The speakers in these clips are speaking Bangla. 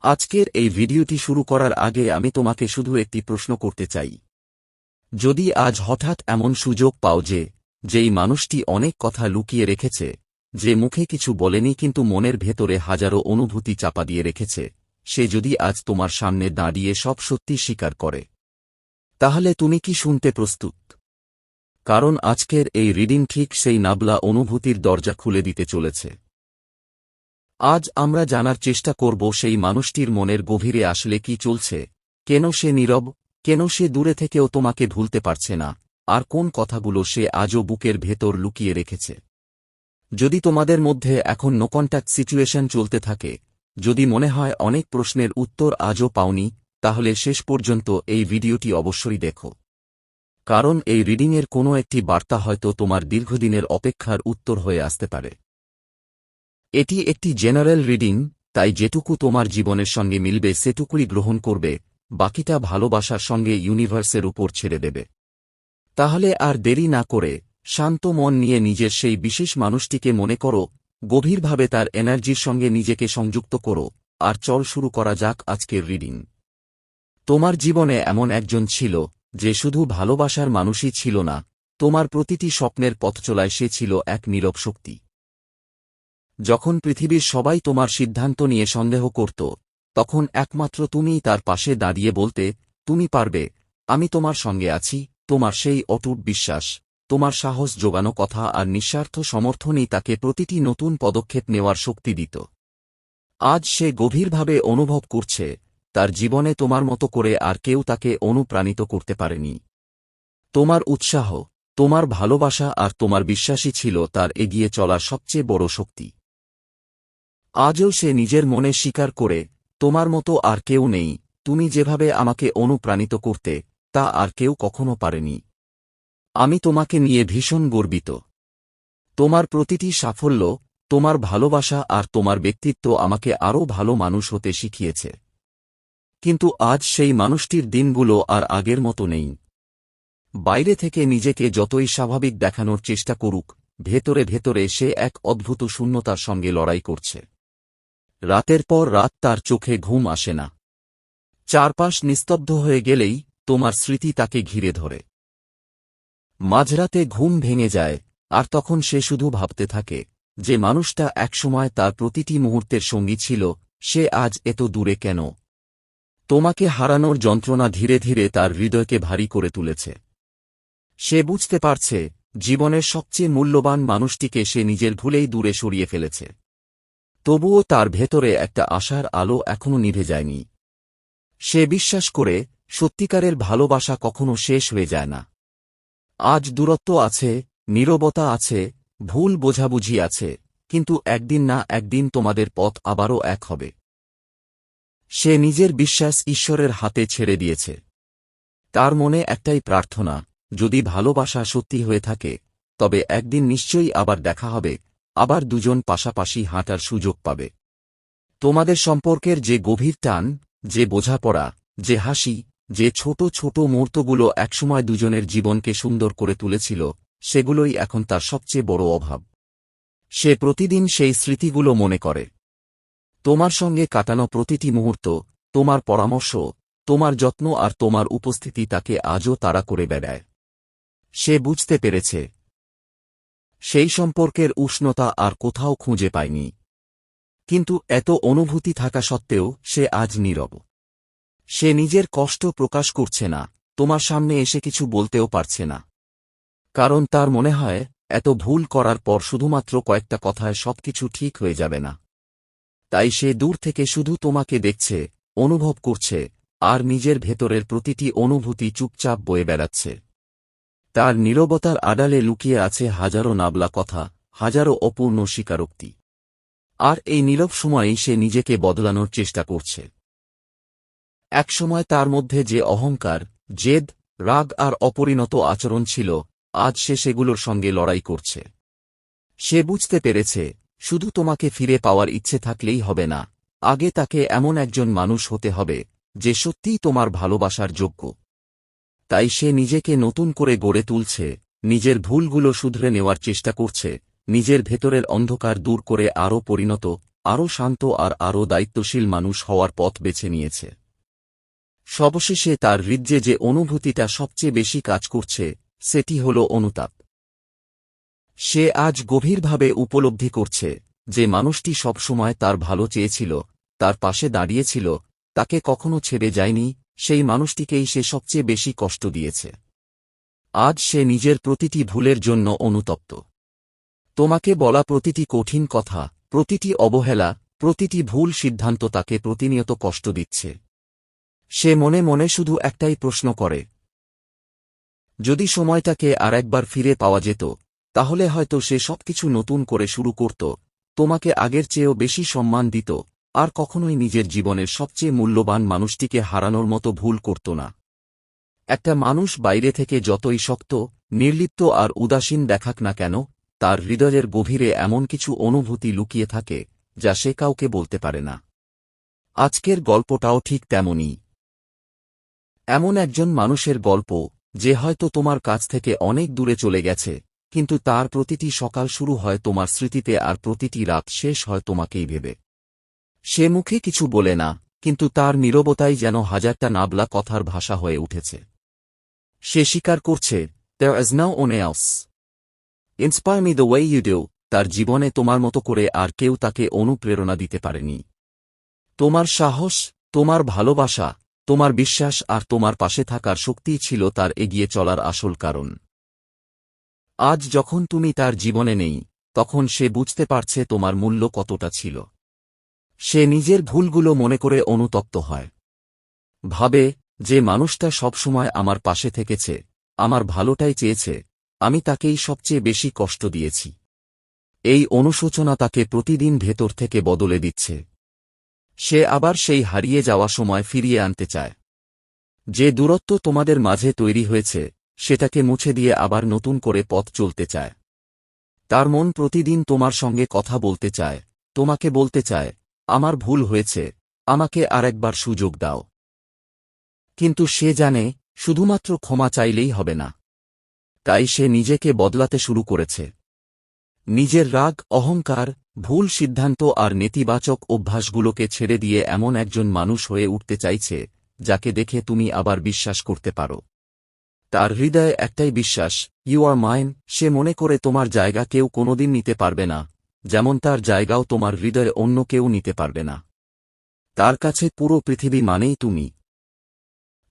আজকের এই ভিডিওটি শুরু করার আগে আমি তোমাকে শুধু একটি প্রশ্ন করতে চাই। যদি আজ হঠাৎ এমন সুযোগ পাও যেই মানুষটি অনেক কথা লুকিয়ে রেখেছে, যে মুখে কিছু বলেনি কিন্তু মনের ভেতরে হাজারো অনুভূতি চাপা দিয়ে রেখেছে, সে যদি আজ তোমার সামনে দাঁড়িয়ে সব সত্যি স্বীকার করে, তাহলে তুমি কি শুনতে প্রস্তুত? কারণ আজকের এই রিডিং ঠিক সেই নাবলা অনুভূতির দরজা খুলে দিতে চলেছে। আজ আমরা জানার চেষ্টা করব সেই মানুষটির মনের গভীরে আসলে কি চলছে, কেন সে নীরব, কেন সে দূরে থেকেও তোমাকে ভুলতে পারছে না, আর কোন কথাগুলো সে আজও বুকের ভেতর লুকিয়ে রেখেছে। যদি তোমাদের মধ্যে এখন নো কন্ট্যাক্ট সিচুয়েশন চলতে থাকে, যদি মনে হয় অনেক প্রশ্নের উত্তর আজও পাওনি, তাহলে শেষ পর্যন্ত এই ভিডিওটি অবশ্যই দেখো। কারণ এই রিডিংয়ের কোনো একটি বার্তা হয়তো তোমার দীর্ঘদিনের অপেক্ষার উত্তর হয়ে আসতে পারে। এটি একটি জেনারেল রিডিং, তাই যেটুকু তোমার জীবনের সঙ্গে মিলবে সেটুকুই গ্রহণ করবে, বাকিটা ভালোবাসার সঙ্গে ইউনিভার্সের উপর ছেড়ে দেবে। তাহলে আর দেরি না করে শান্ত মন নিয়ে নিজের সেই বিশেষ মানুষটিকে মনে করো, গভীরভাবে তার এনার্জির সঙ্গে নিজেকে সংযুক্ত করো, আর চল শুরু করা যাক আজকের রিডিং। তোমার জীবনে এমন একজন ছিল, যে শুধু ভালোবাসার মানুষই ছিল না, তোমার প্রতিটি স্বপ্নের পথচলায় সে ছিল এক নীরব শক্তি। যখন পৃথিবীর সবাই তোমার সিদ্ধান্ত নিয়ে সন্দেহ করত, তখন একমাত্র তুমিই তার পাশে দাঁড়িয়ে বলতে, তুমি পারবে, আমি তোমার সঙ্গে আছি। তোমার সেই অটুট বিশ্বাস, তোমার সাহস জোগানো কথা আর নিঃস্বার্থ সমর্থনই তাকে প্রতিটি নতুন পদক্ষেপ নেওয়ার শক্তি দিত। আজ সে গভীরভাবে অনুভব করছে, তার জীবনে তোমার মতো করে আর কেউ তাকে অনুপ্রাণিত করতে পারেনি। তোমার উৎসাহ, তোমার ভালোবাসা আর তোমার বিশ্বাসই ছিল তার এগিয়ে চলার সবচেয়ে বড় শক্তি। আজও সে নিজের মনে স্বীকার করে, তোমার মতো আর কেউ নেই, তুমি যেভাবে আমাকে অনুপ্রাণিত করতে, তা আর কেউ কখনো পারেনি। আমি তোমাকে নিয়ে ভীষণ গর্বিত। তোমার প্রতিটি সাফল্য, তোমার ভালোবাসা আর তোমার ব্যক্তিত্ব আমাকে আরও ভালো মানুষ হতে শিখিয়েছে। কিন্তু আজ সেই মানুষটির দিনগুলো আর আগের মতো নেই। বাইরে থেকে নিজেকে যতই স্বাভাবিক দেখানোর চেষ্টা করুক, ভেতরে ভেতরে সে এক অদ্ভুত শূন্যতার সঙ্গে লড়াই করছে। রাতের পর রাত তার চোখে ঘুম আসে না। চারপাশ নিস্তব্ধ হয়ে গেলেই তোমার স্মৃতি তাকে ঘিরে ধরে। মাঝরাতে ঘুম ভেঙে যায়, আর তখন সে শুধু ভাবতে থাকে, যে মানুষটা একসময় তার প্রতিটি মুহূর্তের সঙ্গী ছিল, সে আজ এত দূরে কেন? তোমাকে হারানোর যন্ত্রণা ধীরে ধীরে তার হৃদয়কে ভারী করে তুলেছে। সে বুঝতে পারছে, জীবনের সবচেয়ে মূল্যবান মানুষটিকে সে নিজের ভুলেই দূরে সরিয়ে ফেলেছে। তবুও তার ভেতরে একটা আশার আলো এখনো নিভে যায়নি। সে বিশ্বাস করে, সত্যিকারের ভালোবাসা কখনো শেষ হয়ে যায় না। আজ দূরত্ব আছে, নীরবতা আছে, ভুল বোঝাবুঝি আছে, কিন্তু একদিন না একদিন তোমাদের পথ আবারও এক হবে। সে নিজের বিশ্বাস ঈশ্বরের হাতে ছেড়ে দিয়েছে। তার মনে একটাই প্রার্থনা, যদি ভালোবাসা সত্যি হয়ে থাকে, তবে একদিন নিশ্চয়ই আবার দেখা হবে, আবার দুজন পাশাপাশি হাঁটার সুযোগ পাবে। তোমাদের সম্পর্কের যে গভীর টান, যে বোঝাপড়া, যে হাসি, যে ছোট ছোট মুহূর্তগুলো একসময় দুজনের জীবনকে সুন্দর করে তুলেছিল, সেগুলোই এখন তার সবচেয়ে বড় অভাব। সে প্রতিদিন সেই স্মৃতিগুলো মনে করে। তোমার সঙ্গে কাটানো প্রতিটি মুহূর্ত, তোমার পরামর্শ, তোমার যত্ন আর তোমার উপস্থিতি তাকে আজও তাড়া করে বেড়ায়। সে বুঝতে পেরেছে, সেই সম্পর্কের উষ্ণতা আর কোথাও খুঁজে পায়নি। কিন্তু এত অনুভূতি থাকা সত্ত্বেও সে আজ নীরব। সে নিজের কষ্ট প্রকাশ করছে না, তোমার সামনে এসে কিছু বলতেও পারছে না। কারণ তার মনে হয়, এত ভুল করার পর শুধুমাত্র কয়েকটা কথায় সবকিছু ঠিক হয়ে যাবে না। তাই সে দূর থেকে শুধু তোমাকে দেখছে, অনুভব করছে, আর নিজের ভেতরের প্রতিটি অনুভূতি চুপচাপ বয়ে বেড়াচ্ছে। তার নীরবতার আড়ালে লুকিয়ে আছে হাজারো নাবলা কথা, হাজারো অপূর্ণ স্বীকারোক্তি। আর এই নীরব সময়েই সে নিজেকে বদলানোর চেষ্টা করছে। একসময় তার মধ্যে যে অহংকার, জেদ, রাগ আর অপরিণত আচরণ ছিল, আজ সে সেগুলোর সঙ্গে লড়াই করছে। সে বুঝতে পেরেছে, শুধু তোমাকে ফিরে পাওয়ার ইচ্ছে থাকলেই হবে না, আগে তাকে এমন একজন মানুষ হতে হবে, যে সত্যিই তোমার ভালোবাসার যোগ্য। তাই সে নিজেকে নতুন করে গড়ে তুলছে, নিজের ভুলগুলো শুধরে নেওয়ার চেষ্টা করছে, নিজের ভেতরের অন্ধকার দূর করে আরও পরিণত, আরও শান্ত আর আরও দায়িত্বশীল মানুষ হওয়ার পথ বেছে নিয়েছে। সবশেষে তার হৃদয়ে যে অনুভূতিটা সবচেয়ে বেশি কাজ করছে সেটি হল অনুতাপ। সে আজ গভীরভাবে উপলব্ধি করছে যে মানুষটি সবসময় তার ভালো চেয়েছিল, তার পাশে দাঁড়িয়েছিল, তাকে কখনো ছেড়ে যায়নি, সেই মানুষটিকেই সে সবচেয়ে বেশি কষ্ট দিয়েছে। আজ সে নিজের প্রতিটি ভুলের জন্য অনুতপ্ত। তোমাকে বলা প্রতিটি কঠিন কথা, প্রতিটি অবহেলা, প্রতিটি ভুল সিদ্ধান্ত তাকে প্রতিনিয়ত কষ্ট দিচ্ছে। সে মনে মনে শুধু একটাই প্রশ্ন করে, যদি সময়টাকে আর একবার ফিরে পাওয়া যেত, তাহলে হয়তো সে সবকিছু নতুন করে শুরু করত, তোমাকে আগের চেয়েও বেশি সম্মান দিত, আর কখনোই নিজের জীবনের সবচেয়ে মূল্যবান মানুষটিকে হারানোর মতো ভুল করত না। একটা মানুষ বাইরে থেকে যতই শক্ত, নির্লিপ্ত আর উদাসীন দেখাক না কেন, তার হৃদয়ের গভীরে এমন কিছু অনুভূতি লুকিয়ে থাকে যা সে কাউকে বলতে পারে না। আজকের গল্পটাও ঠিক তেমনই। এমন একজন মানুষের গল্প যে হয়তো তোমার কাছ থেকে অনেক দূরে চলে গেছে, কিন্তু তার প্রতিটি সকাল শুরু হয় তোমার স্মৃতিতে আর প্রতিটি রাত শেষ হয় তোমাকেই ভেবে। সে মুখে কিছু বলে না, কিন্তু তার নীরবতাই যেন হাজারটা নাবলা কথার ভাষা হয়ে উঠেছে। সে স্বীকার করছে, there is no one else. Inspire me the way you do. তার জীবনে তোমার মতো করে আর কেউ তাকে অনুপ্রেরণা দিতে পারেনি। তোমার সাহস, তোমার ভালোবাসা, তোমার বিশ্বাস আর তোমার পাশে থাকার শক্তিই ছিল তার এগিয়ে চলার আসল কারণ। আজ যখন তুমি তার জীবনে নেই, তখন সে বুঝতে পারছে তোমার মূল্য কতটা ছিল। সে নিজের ভুলগুলো মনে করে অনুতপ্ত হয়। ভাবে, যে মানুষটা সবসময় আমার পাশে থেকেছে, আমার ভালোটাই চেয়েছে, আমি তাকেই সবচেয়ে বেশি কষ্ট দিয়েছি। এই অনুশোচনা তাকে প্রতিদিন ভেতর থেকে বদলে দিচ্ছে। সে আবার সেই হারিয়ে যাওয়া সময় ফিরিয়ে আনতে চায়। যে দূরত্ব তোমাদের মাঝে তৈরি হয়েছে, সেটাকে মুছে দিয়ে আবার নতুন করে পথ চলতে চায়। তার মন প্রতিদিন তোমার সঙ্গে কথা বলতে চায়, তোমাকে বলতে চায়, আমার ভুল হয়েছে, আমাকে আরেকবার সুযোগ দাও। কিন্তু সে জানে, শুধুমাত্র ক্ষমা চাইলেই হবে না। তাই সে নিজেকে বদলাতে শুরু করেছে। নিজের রাগ, অহংকার, ভুল সিদ্ধান্ত আর নেতিবাচক অভ্যাসগুলোকে ছেড়ে দিয়ে এমন একজন মানুষ হয়ে উঠতে চাইছে যাকে দেখে তুমি আবার বিশ্বাস করতে পারো। তার হৃদয়ে একটাই বিশ্বাস, ইউ আর মাইন। সে মনে করে তোমার জায়গা কেউ কোনোদিন নিতে পারবে না, যেমন তার জায়গাও তোমার হৃদয়ে অন্য কেউ নিতে পারবে না। তার কাছে পুরো পৃথিবী মানেই তুমি।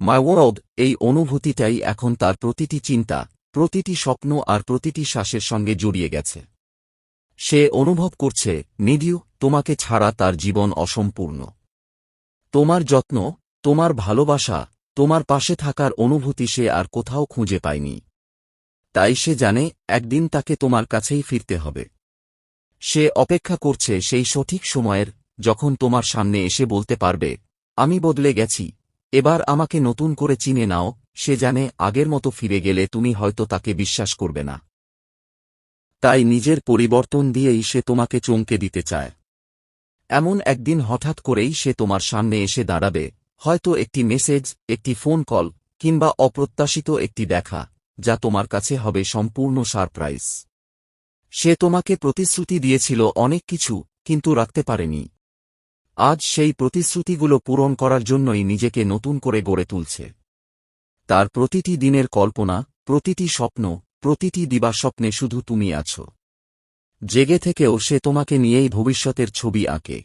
মাই ওয়ার্ল্ড, এই অনুভূতিটাই এখন তার প্রতিটি চিন্তা, প্রতিটি স্বপ্ন আর প্রতিটি শ্বাসের সঙ্গে জড়িয়ে গেছে। সে অনুভব করছে, নিডিউ, তোমাকে ছাড়া তার জীবন অসম্পূর্ণ। তোমার যত্ন, তোমার ভালোবাসা, তোমার পাশে থাকার অনুভূতি সে আর কোথাও খুঁজে পায়নি। তাই সে জানে, একদিন তাকে তোমার কাছেই ফিরতে হবে। সে অপেক্ষা করছে সেই সঠিক সময়ের, যখন তোমার সামনে এসে বলতে পারবে, আমি বদলে গেছি, এবার আমাকে নতুন করে চিনে নাও। সে জানে, আগের মতো ফিরে গেলে তুমি হয়তো তাকে বিশ্বাস করবে না। তাই নিজের পরিবর্তন দিয়েই সে তোমাকে চমকে দিতে চায়। এমন একদিন হঠাৎ করেই সে তোমার সামনে এসে দাঁড়াবে, হয়তো একটি মেসেজ, একটি ফোন কল, কিংবা অপ্রত্যাশিত একটি দেখা, যা তোমার কাছে হবে সম্পূর্ণ সারপ্রাইজ। সে তোমাকে প্রতিশ্রুতি দিয়েছিল অনেক কিছু, কিন্তু রাখতে পারেনি। আজ সেই প্রতিশ্রুতিগুলো পূরণ করার জন্যই নিজেকে নতুন করে গড়ে তুলছে। তার প্রতিটি দিনের কল্পনা, প্রতিটি স্বপ্ন, প্রতিটি দিবাস্বপ্নে শুধু তুমি আছো। জেগে থেকেও সে তোমাকে নিয়েই ভবিষ্যতের ছবি আঁকে।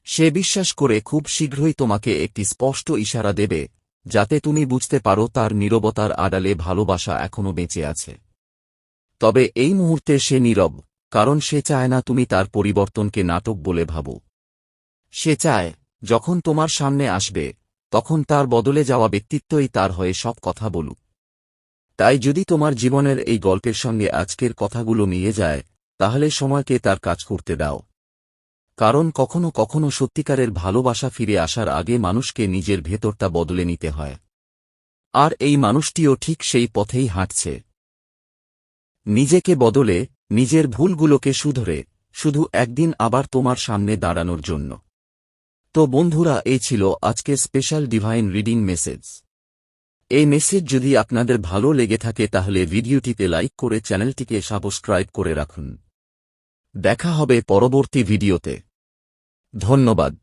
সে বিশ্বাস করে খুব শীঘ্রই তোমাকে একটি স্পষ্ট ইশারা দেবে, যাতে তুমি বুঝতে পারো তার নীরবতার আড়ালে ভালোবাসা এখনো বেঁচে আছে। তবে এই মুহূর্তে সে নীরব, কারণ সে চায় না তুমি তার পরিবর্তনকে নাটক বলে ভাবো। সে চায়, যখন তোমার সামনে আসবে, তখন তার বদলে যাওয়া ব্যক্তিত্বই তার হয়ে সব কথা বলুক। তাই যদি তোমার জীবনের এই গল্পের সঙ্গে আজকের কথাগুলো মিলে যায়, তাহলে সময়কে তার কাজ করতে দাও। কারণ কখনো কখনো সত্যিকারের ভালোবাসা ফিরে আসার আগে মানুষকে নিজের ভেতরটা বদলে নিতে হয়। আর এই মানুষটিও ঠিক সেই পথেই হাঁটছে। নিজেকে বদলে, নিজের ভুলগুলোকে শুধরে, শুধু একদিন আবার তোমার সামনে দাঁড়ানোর জন্য। তো বন্ধুরা, এই ছিল আজকের স্পেশাল ডিভাইন রিডিং মেসেজ। এই মেসেজ যদি আপনাদের ভালো লেগে থাকে তাহলে ভিডিওটিতে লাইক করে চ্যানেলটিকে সাবস্ক্রাইব করে রাখুন। দেখা হবে পরবর্তী ভিডিওতে। ধন্যবাদ।